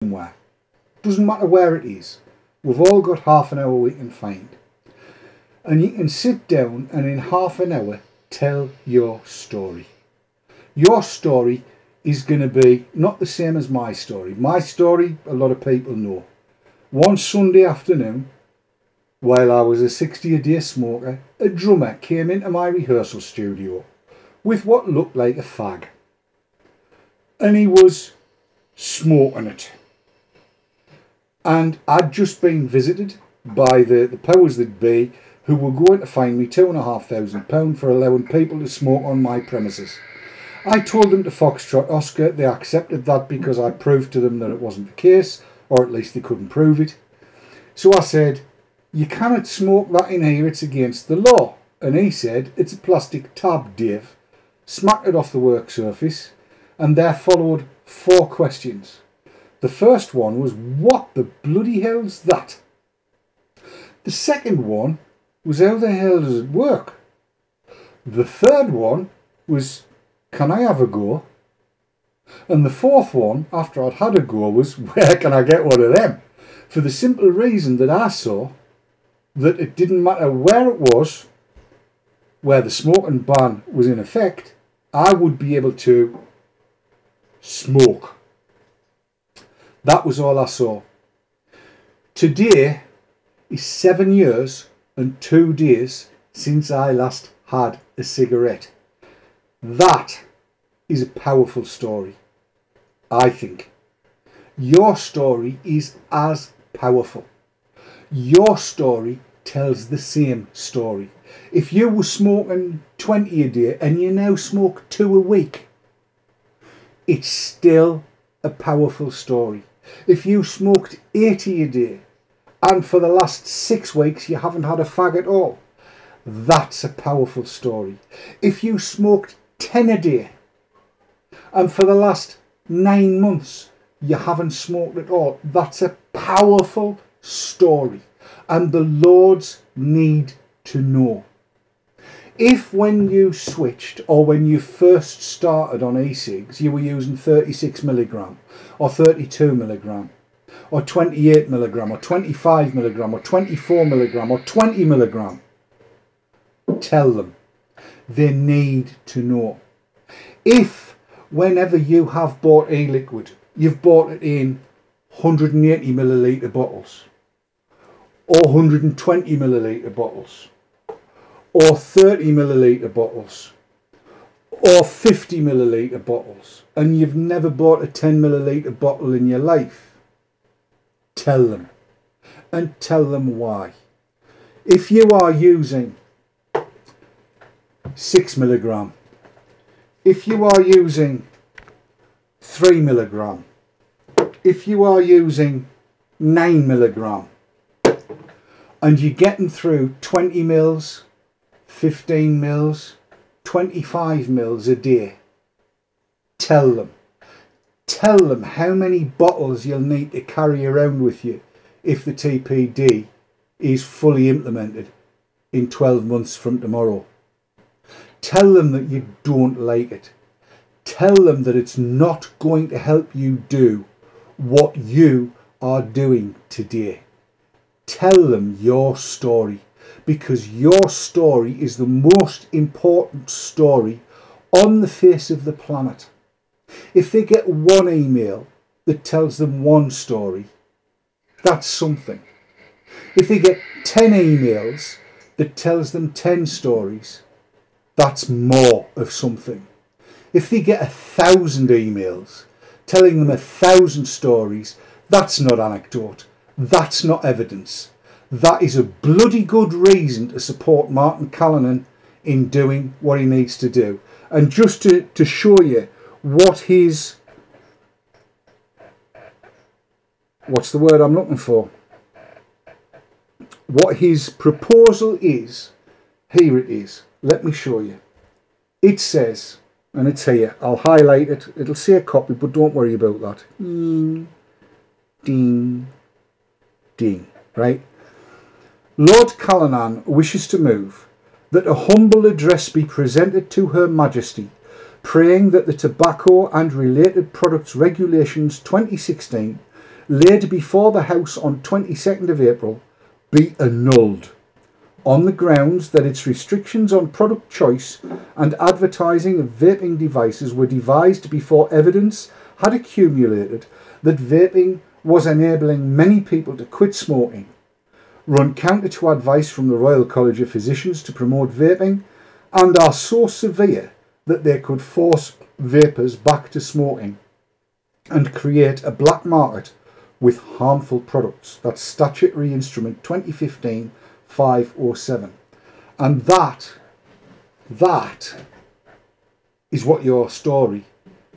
somewhere. Doesn't matter where it is. We've all got half an hour we can find. And you can sit down and in half an hour tell your story. Your story is going to be not the same as my story. My story, a lot of people know. One Sunday afternoon, while I was a 60-a-day smoker, a drummer came into my rehearsal studio with what looked like a fag. And he was smoking it. And I'd just been visited by the powers that be, who were going to fine me £2,500 for allowing people to smoke on my premises. I told them to foxtrot Oscar. They accepted that because I proved to them that it wasn't the case, or at least they couldn't prove it. So I said, you cannot smoke that in here, it's against the law. And he said, it's a plastic tab, Dave. Smacked it off the work surface, and there followed 4 questions. The first one was, what the bloody hell's that? The second one was, how the hell does it work? The third one was, can I have a go? And the fourth one, after I'd had a go, was, where can I get one of them? For the simple reason that I saw that it didn't matter where it was, where the smoking ban was in effect, I would be able to smoke. That was all I saw. Today is 7 years and 2 days since I last had a cigarette. That is a powerful story, I think. Your story is as powerful. Your story tells the same story. If you were smoking 20 a day and you now smoke 2 a week, it's still a powerful story. If you smoked 80 a day and for the last 6 weeks you haven't had a fag at all, that's a powerful story. If you smoked 10 a day and for the last 9 months you haven't smoked at all, that's a powerful story. And the Lords need to know. If when you switched or when you first started on e-cigs you were using 36 milligram or 32 milligram or 28 milligram or 25 milligram or 24 milligram or 20 milligram, tell them. They need to know. If whenever you have bought e-liquid, you've bought it in 180 milliliter bottles or 120 milliliter bottles or 30 milliliter bottles or 50 milliliter bottles and you've never bought a 10 milliliter bottle in your life, tell them, and tell them why. If you are using 6 milligram, if you are using 3 milligram, if you are using 9 milligram and you're getting through 20 mils, 15 mils, 25 mils a day, tell them. Tell them how many bottles you'll need to carry around with you if the TPD is fully implemented in 12 months from tomorrow. Tell them that you don't like it. Tell them that it's not going to help you do what you are doing today. Tell them your story, because your story is the most important story on the face of the planet. If they get one email that tells them one story, that's something. If they get 10 emails that tells them 10 stories, that's more of something. If they get 1,000 emails telling them 1,000 stories, that's not anecdote. That's not evidence. That is a bloody good reason to support Martin Callanan in doing what he needs to do. And just to show you what his, what's the word I'm looking for? What his proposal is, here it is. Let me show you. It says, and it's here, I'll highlight it. It'll say a copy, but don't worry about that. Ding, ding, right? Lord Callanan wishes to move that a humble address be presented to Her Majesty, praying that the Tobacco and Related Products Regulations 2016 laid before the House on 22nd of April be annulled on the grounds that its restrictions on product choice and advertising of vaping devices were devised before evidence had accumulated that vaping was enabling many people to quit smoking, run counter to advice from the Royal College of Physicians to promote vaping, and are so severe that they could force vapers back to smoking and create a black market with harmful products. That's Statutory Instrument 2015-507. And that is what your story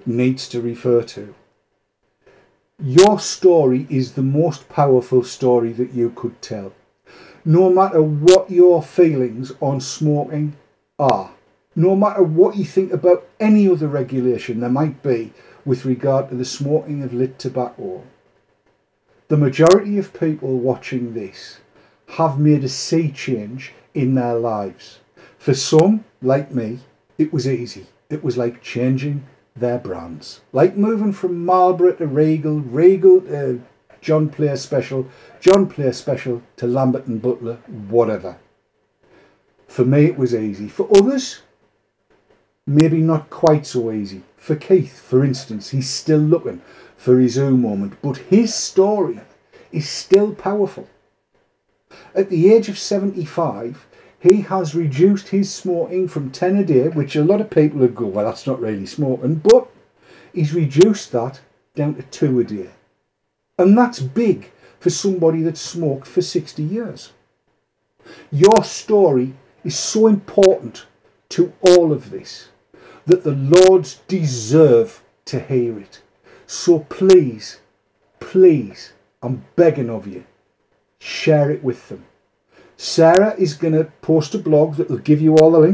needs to refer to. Your story is the most powerful story that you could tell. No matter what your feelings on smoking are, no matter what you think about any other regulation there might be with regard to the smoking of lit tobacco, the majority of people watching this have made a sea change in their lives. For some, like me, it was easy. It was like changing their brands. Like moving from Marlboro to Regal, Regal to John Player Special, John Player Special to Lambert and Butler, whatever. For me it was easy. For others, maybe not quite so easy. For Keith, for instance, he's still looking for his own moment, but his story is still powerful. At the age of 75, he has reduced his smoking from 10 a day, which a lot of people would go, well, that's not really smoking, but he's reduced that down to 2 a day. And that's big for somebody that smoked for 60 years. Your story is so important to all of this that the Lords deserve to hear it. So please, please, I'm begging of you, share it with them. Sarah is going to post a blog that will give you all the links.